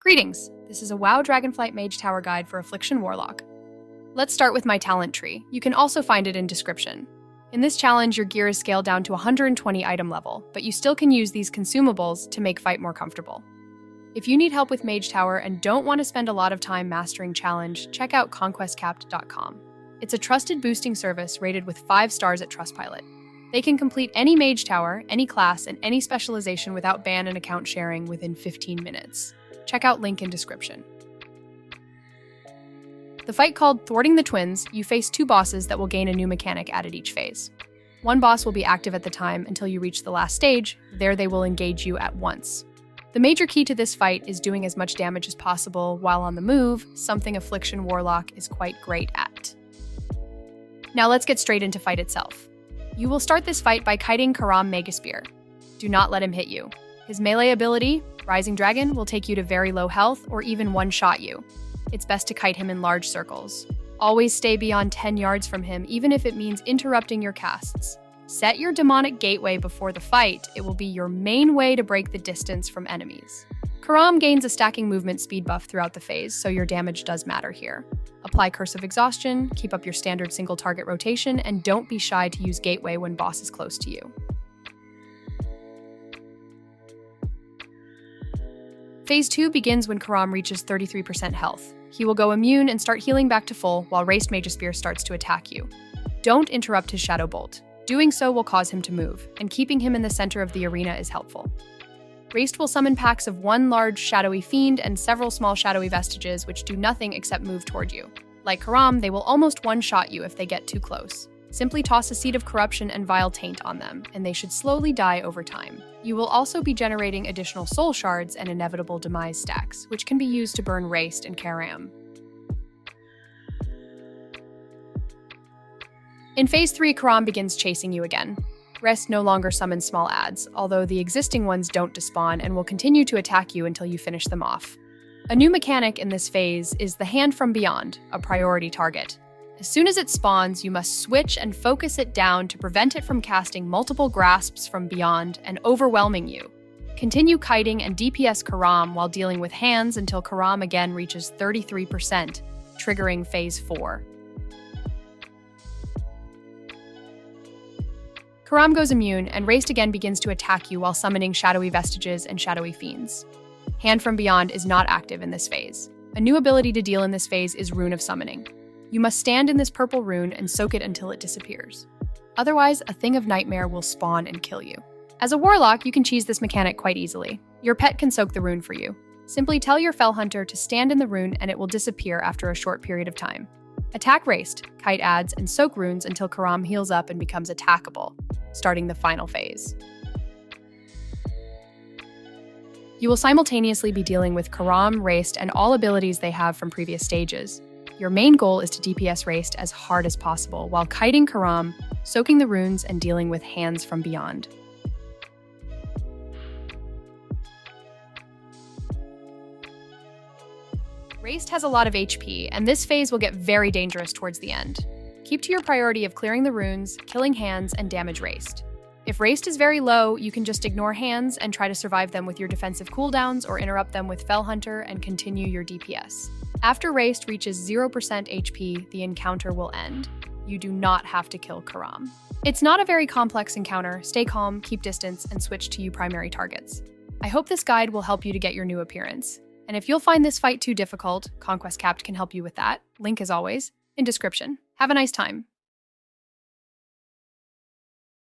Greetings! This is a WoW Dragonflight Mage Tower guide for Affliction Warlock. Let's start with my talent tree. You can also find it in description. In this challenge, your gear is scaled down to 120 item level, but you still can use these consumables to make fight more comfortable. If you need help with Mage Tower and don't want to spend a lot of time mastering challenge, check out conquestcapped.com. It's a trusted boosting service rated with 5 stars at Trustpilot. They can complete any Mage Tower, any class, and any specialization without ban and account sharing within 15 minutes. Check out link in description. The fight called Thwarting the Twins, you face 2 bosses that will gain a new mechanic added each phase. One boss will be active at the time until you reach the last stage. There they will engage you at once. The major key to this fight is doing as much damage as possible while on the move, something Affliction Warlock is quite great at. Now let's get straight into fight itself. You will start this fight by kiting Karam Megaspear. Do not let him hit you. His melee ability, Rising Dragon, will take you to very low health or even one-shot you. It's best to kite him in large circles. Always stay beyond 10 yards from him, even if it means interrupting your casts. Set your demonic gateway before the fight. It will be your main way to break the distance from enemies. Karam gains a stacking movement speed buff throughout the phase, so your damage does matter here. Apply Curse of Exhaustion, keep up your standard single target rotation, and don't be shy to use gateway when boss is close to you. Phase 2 begins when Karam reaches 33% health. He will go immune and start healing back to full while Raced Megaspear starts to attack you. Don't interrupt his Shadow Bolt. Doing so will cause him to move, and keeping him in the center of the arena is helpful. Raced will summon packs of 1 large shadowy fiend and several small shadowy vestiges which do nothing except move toward you. Like Karam, they will almost one-shot you if they get too close. Simply toss a Seed of Corruption and Vile Taint on them, and they should slowly die over time. You will also be generating additional soul shards and inevitable demise stacks, which can be used to burn Raced and Karam. In Phase 3, Karam begins chasing you again. Rest no longer summons small adds, although the existing ones don't despawn and will continue to attack you until you finish them off. A new mechanic in this phase is the Hand from Beyond, a priority target. As soon as it spawns, you must switch and focus it down to prevent it from casting multiple grasps from beyond and overwhelming you. Continue kiting and DPS Karam while dealing with hands until Karam again reaches 33%, triggering Phase 4. Karam goes immune, and Raced again begins to attack you while summoning shadowy vestiges and shadowy fiends. Hand from Beyond is not active in this phase. A new ability to deal in this phase is Rune of Summoning. You must stand in this purple rune and soak it until it disappears. Otherwise, a Thing of Nightmare will spawn and kill you. As a warlock, you can cheese this mechanic quite easily. Your pet can soak the rune for you. Simply tell your Fell Hunter to stand in the rune and it will disappear after a short period of time. Attack Raced, kite adds, and soak runes until Karam heals up and becomes attackable, starting the final phase. You will simultaneously be dealing with Karam, Raced, and all abilities they have from previous stages. Your main goal is to DPS Raced as hard as possible while kiting Karam, soaking the runes, and dealing with Hands from Beyond. Raced has a lot of HP, and this phase will get very dangerous towards the end. Keep to your priority of clearing the runes, killing Hands, and damage Raced. If Raced is very low, you can just ignore Hands and try to survive them with your defensive cooldowns or interrupt them with Fell Hunter and continue your DPS. After Raced reaches 0% HP, the encounter will end. You do not have to kill Karam. It's not a very complex encounter. Stay calm, keep distance, and switch to your primary targets. I hope this guide will help you to get your new appearance. And if you'll find this fight too difficult, Conquest Capped can help you with that. Link as always in description. Have a nice time.